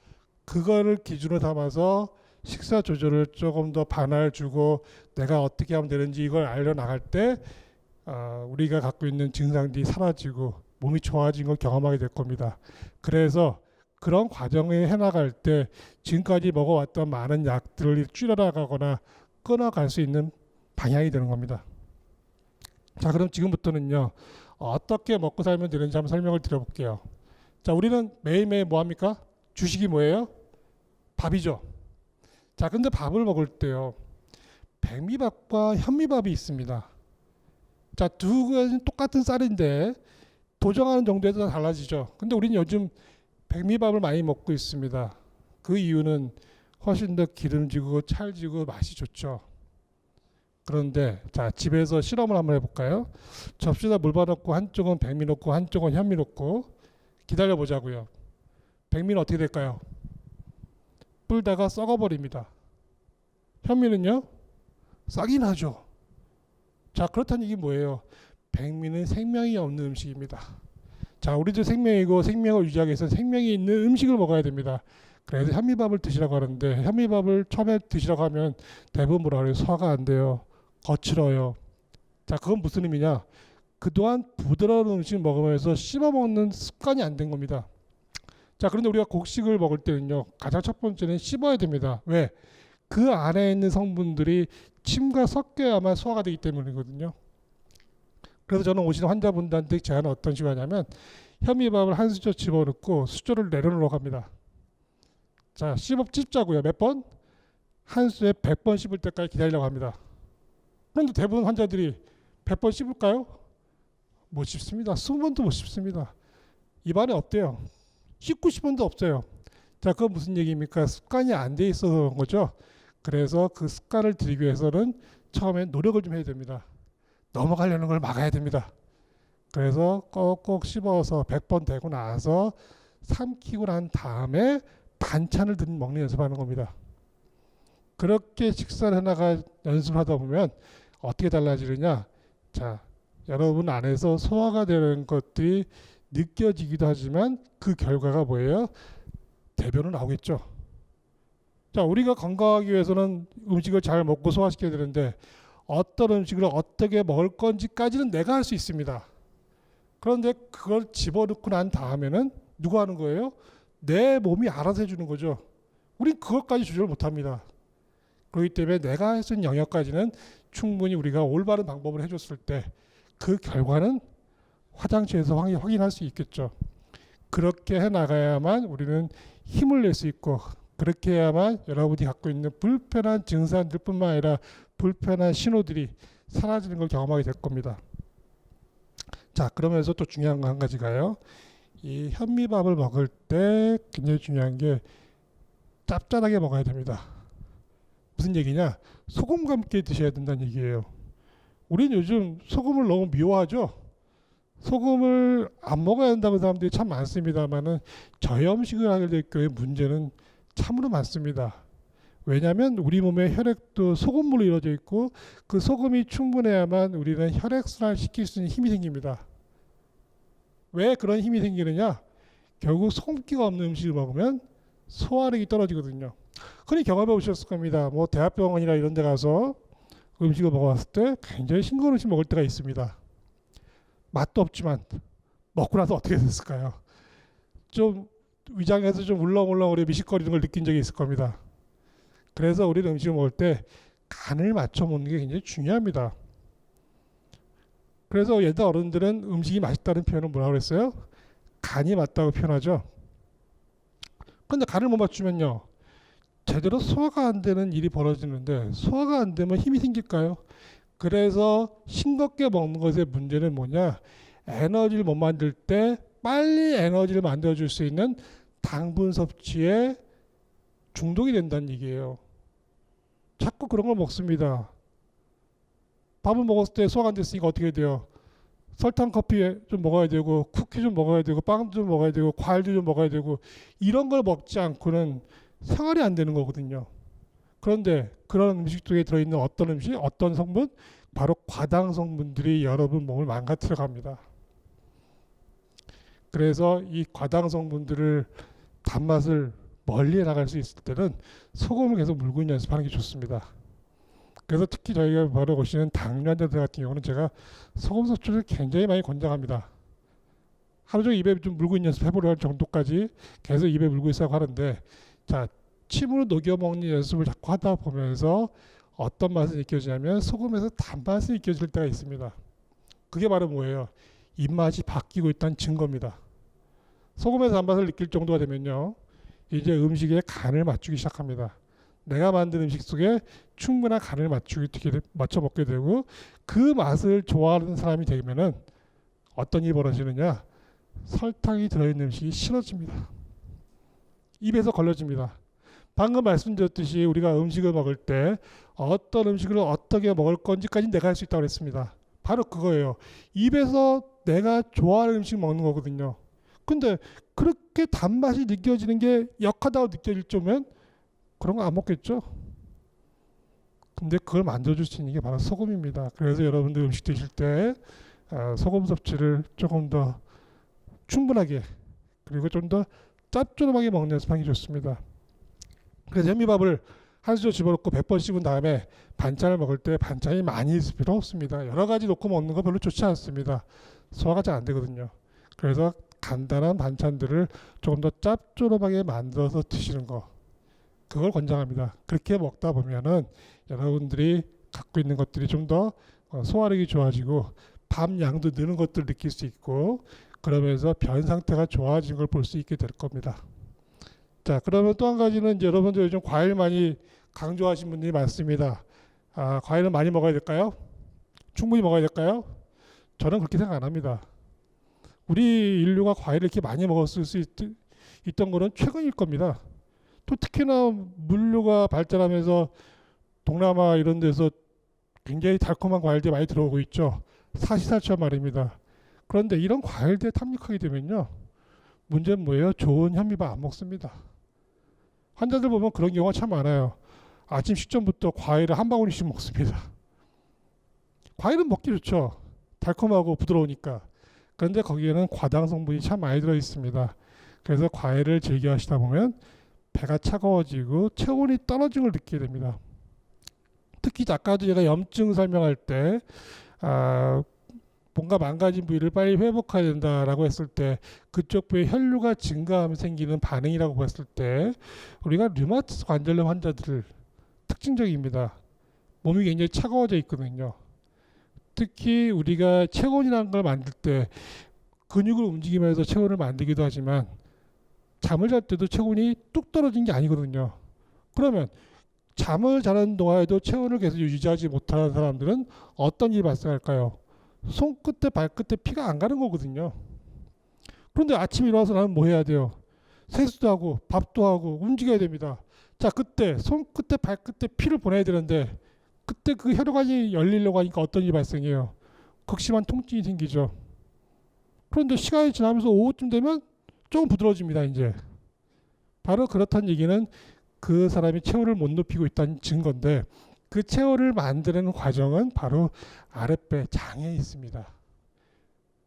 그거를 기준으로 삼아서 식사 조절을 조금 더 반할 주고 내가 어떻게 하면 되는지 이걸 알려나갈 때 우리가 갖고 있는 증상들이 사라지고 몸이 좋아진 걸 경험하게 될 겁니다. 그래서 그런 과정을 해나갈 때 지금까지 먹어왔던 많은 약들을 줄여나가거나 끊어갈 수 있는 방향이 되는 겁니다. 자, 그럼 지금부터는요 어떻게 먹고 살면 되는지 한번 설명을 드려볼게요. 자, 우리는 매일매일 뭐 합니까? 주식이 뭐예요? 밥이죠. 자, 근데 밥을 먹을 때요 백미밥과 현미밥이 있습니다. 자, 두 가지는 똑같은 쌀인데 도정하는 정도에 따라 달라지죠. 근데 우리는 요즘 백미밥을 많이 먹고 있습니다. 그 이유는 훨씬 더 기름지고 찰지고 맛이 좋죠. 그런데 자, 집에서 실험을 한번 해볼까요? 접시에다 물 받았고 한쪽은 백미 넣고 한쪽은 현미 넣고 기다려 보자고요. 백미는 어떻게 될까요? 불다가 썩어버립니다. 현미는요? 싹이 나죠. 자, 그렇다는 얘기 뭐예요? 백미는 생명이 없는 음식입니다. 자, 우리도 생명이고 생명을 유지하기 위해서 생명이 있는 음식을 먹어야 됩니다. 그래서 현미밥을 드시라고 하는데 현미밥을 처음에 드시라고 하면 대부분 뭐라 그래요? 소화가 안 돼요. 거칠어요. 자, 그건 무슨 의미냐? 그동안 부드러운 음식 먹으면서 씹어 먹는 습관이 안 된 겁니다. 자, 그런데 우리가 곡식을 먹을 때는요 가장 첫 번째는 씹어야 됩니다. 왜? 그 안에 있는 성분들이 침과 섞여야만 소화가 되기 때문이거든요. 그래서 저는 오시는 환자분들한테 제안은 어떤 식으로 하냐면 현미밥을 한 수저 집어넣고 수저를 내려놓으러 갑니다. 자, 씹자고요. 몇 번? 한 수에 100번 씹을 때까지 기다리려고 합니다. 그런데 대부분 환자들이 100번 씹을까요? 못 씹습니다. 20번도 못 씹습니다. 입안에 없대요. 씹고 싶은데 없어요. 자, 그건 무슨 얘기입니까? 습관이 안 돼 있어서 그런 거죠. 그래서 그 습관을 들이기 위해서는 처음에 노력을 좀 해야 됩니다. 넘어가려는 걸 막아야 됩니다. 그래서 꼭꼭 씹어서 100번 되고 나서 삼키고 난 다음에 반찬을 먹는 연습하는 겁니다. 그렇게 식사를 해나가 연습을 하다 보면 어떻게 달라지느냐? 자, 여러분 안에서 소화가 되는 것들이 느껴지기도 하지만 그 결과가 뭐예요? 대변은 나오겠죠. 자, 우리가 건강하기 위해서는 음식을 잘 먹고 소화시켜야 되는데 어떤 음식을 어떻게 먹을 건지까지는 내가 할 수 있습니다. 그런데 그걸 집어넣고 난 다음에는 누가 하는 거예요? 내 몸이 알아서 해주는 거죠. 우린 그것까지 조절 못합니다. 그렇기 때문에 내가 할 수 있는 영역까지는 충분히 우리가 올바른 방법을 해줬을 때 그 결과는 화장실에서 확인할 수 있겠죠. 그렇게 해나가야만 우리는 힘을 낼 수 있고 그렇게 해야만 여러분이 갖고 있는 불편한 증상들뿐만 아니라 불편한 신호들이 사라지는 걸 경험하게 될 겁니다. 자, 그러면서 또 중요한 거 한 가지가요. 이 현미밥을 먹을 때 굉장히 중요한 게 짭짤하게 먹어야 됩니다. 무슨 얘기냐? 소금과 함께 드셔야 된다는 얘기예요. 우리는 요즘 소금을 너무 미워하죠. 소금을 안 먹어야 한다는 사람들이 참 많습니다만은 저염식을 하게 될 경우에 문제는 참으로 많습니다. 왜냐하면 우리 몸의 혈액도 소금물로 이루어져 있고 그 소금이 충분해야만 우리는 혈액순환을 시킬 수 있는 힘이 생깁니다. 왜 그런 힘이 생기느냐? 결국 소금기가 없는 음식을 먹으면 소화력이 떨어지거든요. 흔히 경험해 보셨을 겁니다. 뭐 대학병원이나 이런 데 가서 음식을 먹어봤을 때 굉장히 싱거운 음식 먹을 때가 있습니다. 맛도 없지만 먹고 나서 어떻게 됐을까요? 좀 위장에서 좀 울렁울렁 미식거리는 걸 느낀 적이 있을 겁니다. 그래서 우리는 음식을 먹을 때 간을 맞춰 먹는 게 굉장히 중요합니다. 그래서 옛날 어른들은 음식이 맛있다는 표현을 뭐라고 그랬어요? 간이 맞다고 표현하죠. 그런데 간을 못 맞추면요, 제대로 소화가 안 되는 일이 벌어지는데 소화가 안 되면 힘이 생길까요? 그래서 싱겁게 먹는 것의 문제는 뭐냐? 에너지를 못 만들 때 빨리 에너지를 만들어줄 수 있는 당분 섭취에 중독이 된다는 얘기예요. 자꾸 그런 걸 먹습니다. 밥을 먹었을 때 소화가 안 됐으니까 어떻게 돼요? 설탕 커피 좀 먹어야 되고 쿠키 좀 먹어야 되고 빵도 좀 먹어야 되고 과일도 좀 먹어야 되고 이런 걸 먹지 않고는 생활이 안 되는 거거든요. 그런데 그런 음식 속에 들어있는 어떤 음식, 어떤 성분? 바로 과당 성분들이 여러분 몸을 망가뜨려 갑니다. 그래서 이 과당 성분들을 단맛을 멀리 나갈 수 있을 때는 소금을 계속 물고 있는 연습하는 게 좋습니다. 그래서 특히 저희가 바로 오시는 당뇨환자들 같은 경우는 제가 소금 섭취를 굉장히 많이 권장합니다. 하루 종일 입에 좀 물고 있는 연습 해보려 할 정도까지 계속 입에 물고 있어야 하는데, 자, 침으로 녹여 먹는 연습을 자꾸 하다 보면서 어떤 맛이 느껴지냐면 소금에서 단맛이 느껴질 때가 있습니다. 그게 바로 뭐예요? 입맛이 바뀌고 있다는 증거입니다. 소금에서 단맛을 느낄 정도가 되면요, 이제 음식에 간을 맞추기 시작합니다. 내가 만든 음식 속에 충분한 간을 맞춰 먹게 되고 그 맛을 좋아하는 사람이 되면은 어떤 일이 벌어지느냐? 설탕이 들어있는 음식이 싫어집니다. 입에서 걸러집니다. 방금 말씀드렸듯이 우리가 음식을 먹을 때 어떤 음식을 어떻게 먹을 건지까지 내가 할 수 있다고 했습니다. 바로 그거예요. 입에서 내가 좋아하는 음식 먹는 거거든요. 근데 그렇게 단맛이 느껴지는 게 역하다고 느껴질 정도면 그런 거 안 먹겠죠? 근데 그걸 만들어줄 수 있는 게 바로 소금입니다. 그래서 여러분들 음식 드실 때 소금 섭취를 조금 더 충분하게 그리고 좀 더 짭조름하게 먹는 연습하는 게 좋습니다. 그래서 현미밥을 한 수저 집어넣고 100번 씹은 다음에 반찬을 먹을 때 반찬이 많이 있을 필요 없습니다. 여러 가지 넣고 먹는 거 별로 좋지 않습니다. 소화가 잘 안 되거든요. 그래서 간단한 반찬들을 조금 더 짭조름하게 만들어서 드시는 거, 그걸 권장합니다. 그렇게 먹다 보면은 여러분들이 갖고 있는 것들이 좀 더 소화력이 좋아지고 밥 양도 느는 것들을 느낄 수 있고 그러면서 변 상태가 좋아진 걸 볼 수 있게 될 겁니다. 자, 그러면 또 한 가지는 이제 여러분들 요즘 과일 많이 강조하시는 분들이 많습니다. 과일은 많이 먹어야 될까요? 충분히 먹어야 될까요? 저는 그렇게 생각 안 합니다. 우리 인류가 과일을 이렇게 많이 먹었을 수 있던 거는 최근일 겁니다. 또 특히나 물류가 발전하면서 동남아 이런 데서 굉장히 달콤한 과일들이 많이 들어오고 있죠. 사시사철 말입니다. 그런데 이런 과일들에 탐닉하게 되면요, 문제는 뭐예요? 좋은 현미밥 안 먹습니다. 환자들 보면 그런 경우가 참 많아요. 아침 식전부터 과일을 한 바구니씩 먹습니다. 과일은 먹기 좋죠. 달콤하고 부드러우니까. 그런데 거기에는 과당 성분이 참 많이 들어 있습니다. 그래서 과일을 즐겨 하시다 보면 배가 차가워지고 체온이 떨어진 걸 느끼게 됩니다. 특히 아까도 제가 염증 설명할 때 뭔가 망가진 부위를 빨리 회복해야 된다라고 했을 때 그쪽 부위에 혈류가 증가하면 생기는 반응이라고 봤을 때 우리가 류마티스 관절염 환자들 특징적입니다. 몸이 굉장히 차가워져 있거든요. 특히 우리가 체온이라는 걸 만들 때 근육을 움직이면서 체온을 만들기도 하지만 잠을 잘 때도 체온이 뚝 떨어진 게 아니거든요. 그러면 잠을 자는 동안에도 체온을 계속 유지하지 못하는 사람들은 어떤 일이 발생할까요? 손끝에 발끝에 피가 안 가는 거거든요. 그런데 아침에 일어나서 나는 뭐 해야 돼요? 세수도 하고 밥도 하고 움직여야 됩니다. 자, 그때 손끝에 발끝에 피를 보내야 되는데 그때 그 혈관이 열리려고 하니까 어떤 일이 발생해요? 극심한 통증이 생기죠. 그런데 시간이 지나면서 오후쯤 되면 조금 부드러워집니다. 이제 바로 그렇다는 얘기는 그 사람이 체온을 못 높이고 있다는 증거인데 그 체온을 만드는 과정은 바로 아랫배 장에 있습니다.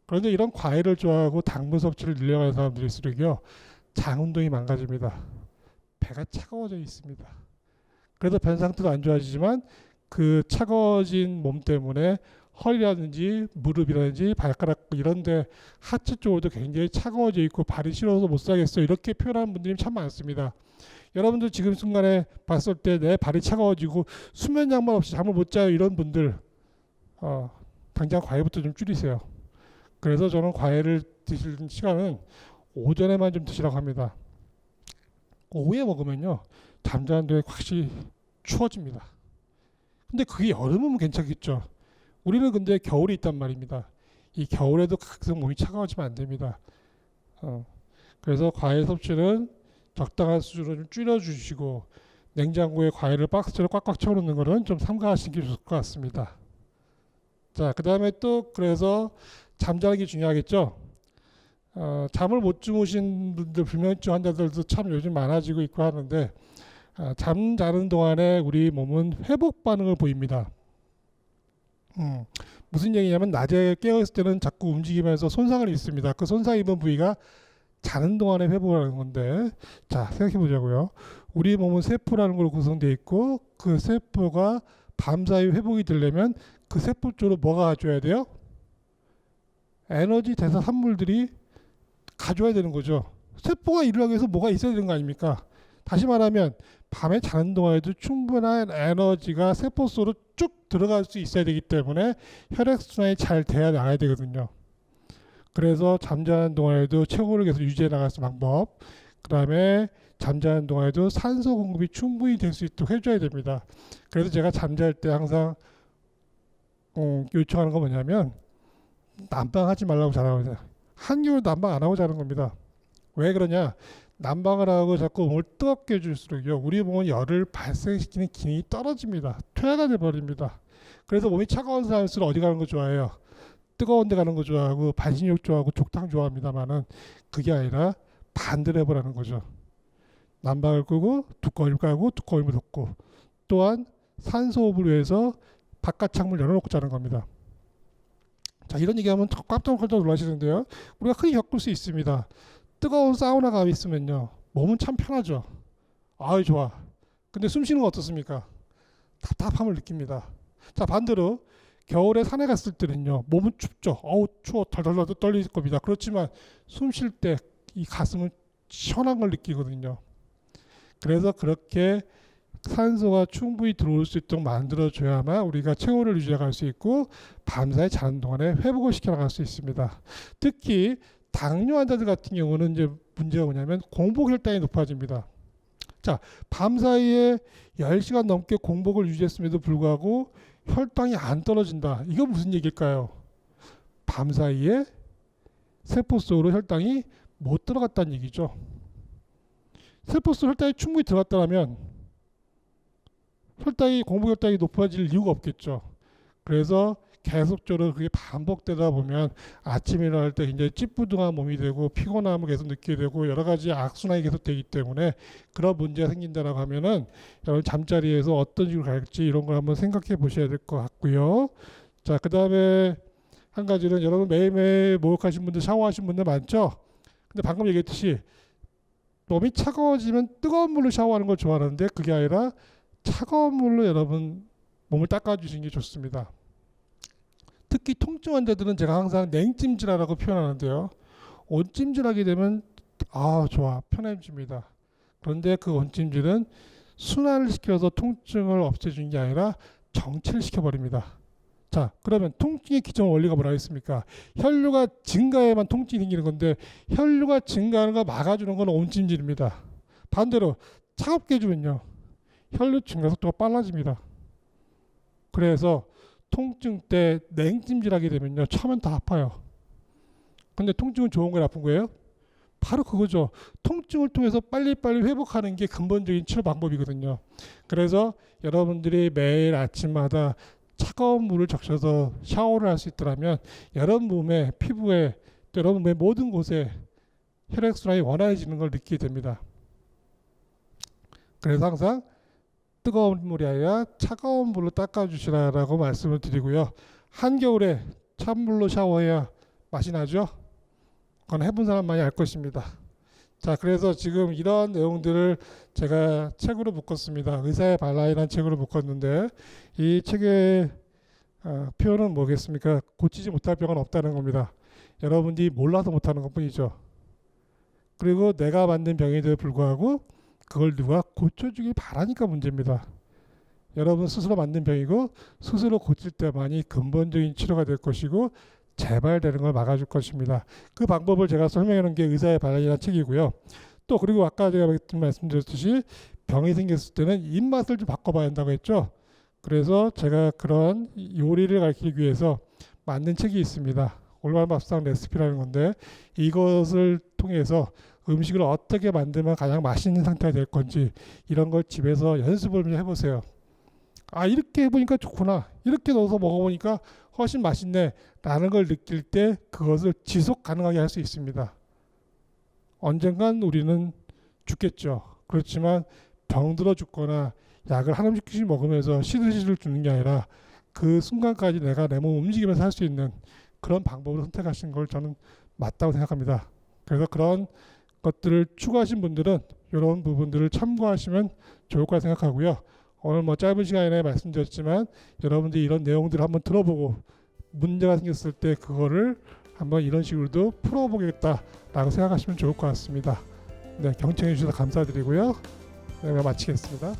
그런데 이런 과일을 좋아하고 당분 섭취를 늘려가는 사람들일수록요 장 운동이 망가집니다. 배가 차가워져 있습니다. 그래서 변 상태도 안 좋아지지만 그 차가워진 몸 때문에 허리라든지 무릎이라든지 발가락 이런데 하체 쪽으로도 굉장히 차가워져 있고 발이 시려서 못 살겠어 이렇게 표현하는 분들이 참 많습니다. 여러분들 지금 순간에 봤을 때 내 발이 차가워지고 수면 양말 없이 잠을 못 자요 이런 분들 당장 과일부터 좀 줄이세요. 그래서 저는 과일을 드시는 시간은 오전에만 좀 드시라고 합니다. 오후에 먹으면요 잠자는 데 확실히 추워집니다. 근데 그게 여름은 괜찮겠죠. 우리는 근데 겨울이 있단 말입니다. 이 겨울에도 가끔 몸이 차가워지면 안 됩니다. 그래서 과일 섭취는 적당한 수준으로 좀 줄여주시고 냉장고에 과일을 박스처럼 꽉꽉 채워놓는 거는 좀 삼가하시는 게 좋을 것 같습니다. 자, 그 다음에 또 그래서 잠자는 게 중요하겠죠. 잠을 못 주무신 분들 불면증 환자들도 참 요즘 많아지고 있고 하는데 잠 자는 동안에 우리 몸은 회복 반응을 보입니다. 무슨 얘기냐면 낮에 깨어있을 때는 자꾸 움직이면서 손상을 입습니다. 그 손상 입은 부위가 자는 동안에 회복을 하는 건데 자 생각해 보자고요. 우리 몸은 세포라는 걸로 구성되어 있고 그 세포가 밤사이 회복이 되려면 그 세포 쪽으로 뭐가 가줘야 돼요? 에너지 대사 산물들이 가져야 되는 거죠. 세포가 일어나기 위해서 뭐가 있어야 되는 거 아닙니까? 다시 말하면 밤에 자는 동안에도 충분한 에너지가 세포 속으로 쭉 들어갈 수 있어야 되기 때문에 혈액순환이 잘 돼야 나가야 되거든요. 그래서 잠자는 동안에도 체온을 계속 유지해 나갈 수 있는 방법, 그 다음에 잠자는 동안에도 산소 공급이 충분히 될 수 있도록 해줘야 됩니다. 그래서 제가 잠잘 때 항상 요청하는 건 뭐냐면 난방하지 말라고 자라고 한겨울 난방 안 하고 자는 겁니다. 왜 그러냐? 난방을 하고 자꾸 몸을 뜨겁게 해줄수록요 우리 몸은 열을 발생시키는 기능이 떨어집니다. 퇴화가 돼버립니다. 그래서 몸이 차가운 사람일수록 어디 가는 거 좋아해요? 뜨거운 데 가는 거 좋아하고 반신욕 좋아하고 족탕 좋아합니다만은 그게 아니라 반대로 해보라는 거죠. 난방을 끄고 두꺼운 깔고 두꺼운 물 덮고 또한 산소 호흡을 위해서 바깥 창문 열어놓고 자는 겁니다. 자, 이런 얘기하면 깜짝 놀라시는데요. 우리가 흔히 겪을 수 있습니다. 뜨거운 사우나 가 있으면요 몸은 참 편하죠. 아유 좋아. 근데 숨 쉬는 거 어떻습니까? 답답함을 느낍니다. 자, 반대로 겨울에 산에 갔을 때는요 몸은 춥죠. 어우 추워 덜덜덜 떨릴 겁니다. 그렇지만 숨 쉴 때 이 가슴은 시원한 걸 느끼거든요. 그래서 그렇게 산소가 충분히 들어올 수 있도록 만들어줘야만 우리가 체온을 유지해 갈 수 있고 밤사이 자는 동안에 회복을 시켜 나갈 수 있습니다. 특히 당뇨 환자들 같은 경우는 이제 문제가 뭐냐면 공복 혈당이 높아집니다. 자, 밤사이에 10시간 넘게 공복을 유지했음에도 불구하고 혈당이 안 떨어진다. 이건 무슨 얘기일까요? 밤사이에 세포 속으로 혈당이 못 들어갔다는 얘기죠. 세포 속으로 혈당이 충분히 들어갔다면 공복 혈당이 높아질 이유가 없겠죠. 그래서 계속적으로 그게 반복되다 보면 아침에 일어날 때 굉장히 찌뿌둥한 몸이 되고 피곤함을 계속 느끼게 되고 여러 가지 악순환이 계속 되기 때문에 그런 문제가 생긴다라고 하면은 여러분 잠자리에서 어떤 식으로 갈지 이런 걸 한번 생각해 보셔야 될 것 같고요. 자, 그다음에 한 가지는 여러분 매일매일 목욕하신 분들 샤워하신 분들 많죠? 근데 방금 얘기했듯이 몸이 차가워지면 뜨거운 물로 샤워하는 걸 좋아하는데 그게 아니라 차가운 물로 여러분 몸을 닦아주시는 게 좋습니다. 특히 통증 환자들은 제가 항상 냉찜질하라고 표현하는데요. 온찜질하게 되면 좋아 편해집니다. 그런데 그 온찜질은 순환을 시켜서 통증을 없애주는 게 아니라 정체를 시켜버립니다. 자, 그러면 통증의 기본 원리가 뭐라고 했습니까? 혈류가 증가해야만 통증이 생기는 건데 혈류가 증가하는 거 막아주는 건 온찜질입니다. 반대로 차갑게 해주면요 혈류 증가 속도가 빨라집니다. 그래서 통증 때 냉찜질하게 되면요 처음엔 다 아파요. 근데 통증은 좋은 거예요, 나쁜 거예요? 바로 그거죠. 통증을 통해서 빨리빨리 회복하는 게 근본적인 치료 방법이거든요. 그래서 여러분들이 매일 아침마다 차가운 물을 적셔서 샤워를 할 수 있더라면 여러분 몸의 피부에 또 여러분 몸의 모든 곳에 혈액순환이 원활해지는 걸 느끼게 됩니다. 그래서 항상 뜨거운 물이 아니라 차가운 물로 닦아주시라라고 말씀을 드리고요. 한겨울에 찬물로 샤워해야 맛이 나죠? 그건 해본 사람만이 알 것입니다. 자, 그래서 지금 이런 내용들을 제가 책으로 묶었습니다. 의사의 발라이라는 책으로 묶었는데 이 책의 표현은 뭐겠습니까? 고치지 못할 병은 없다는 겁니다. 여러분들이 몰라서 못하는 것뿐이죠. 그리고 내가 만든 병에도 불구하고 그걸 누가 고쳐주길 바라니까 문제입니다. 여러분 스스로 만든 병이고 스스로 고칠 때만이 근본적인 치료가 될 것이고 재발되는 걸 막아줄 것입니다. 그 방법을 제가 설명해 놓은 게 의사의 발랄이라는 책이고요. 또 그리고 아까 제가 말씀드렸듯이 병이 생겼을 때는 입맛을 좀 바꿔봐야 한다고 했죠. 그래서 제가 그런 요리를 가르치기 위해서 만든 책이 있습니다. 올바른 레시피라는 건데 이것을 통해서 음식을 어떻게 만들면 가장 맛있는 상태가 될 건지 이런 걸 집에서 연습을 좀 해보세요. 이렇게 해보니까 좋구나. 이렇게 넣어서 먹어보니까 훨씬 맛있네. 라는 걸 느낄 때 그것을 지속 가능하게 할 수 있습니다. 언젠간 우리는 죽겠죠. 그렇지만 병들어 죽거나 약을 한 음식씩 먹으면서 시들시들 죽는 게 아니라 그 순간까지 내가 내 몸 움직이면서 할 수 있는 그런 방법을 선택하신 걸 저는 맞다고 생각합니다. 그래서 그런 것들을 추구하신 분들은 이런 부분들을 참고하시면 좋을 거라 생각하고요. 오늘 짧은 시간에 말씀드렸지만 여러분들이 이런 내용들을 한번 들어보고 문제가 생겼을 때 그거를 한번 이런 식으로도 풀어보겠다라고 생각하시면 좋을 것 같습니다. 네, 경청해 주셔서 감사드리고요. 네, 마치겠습니다.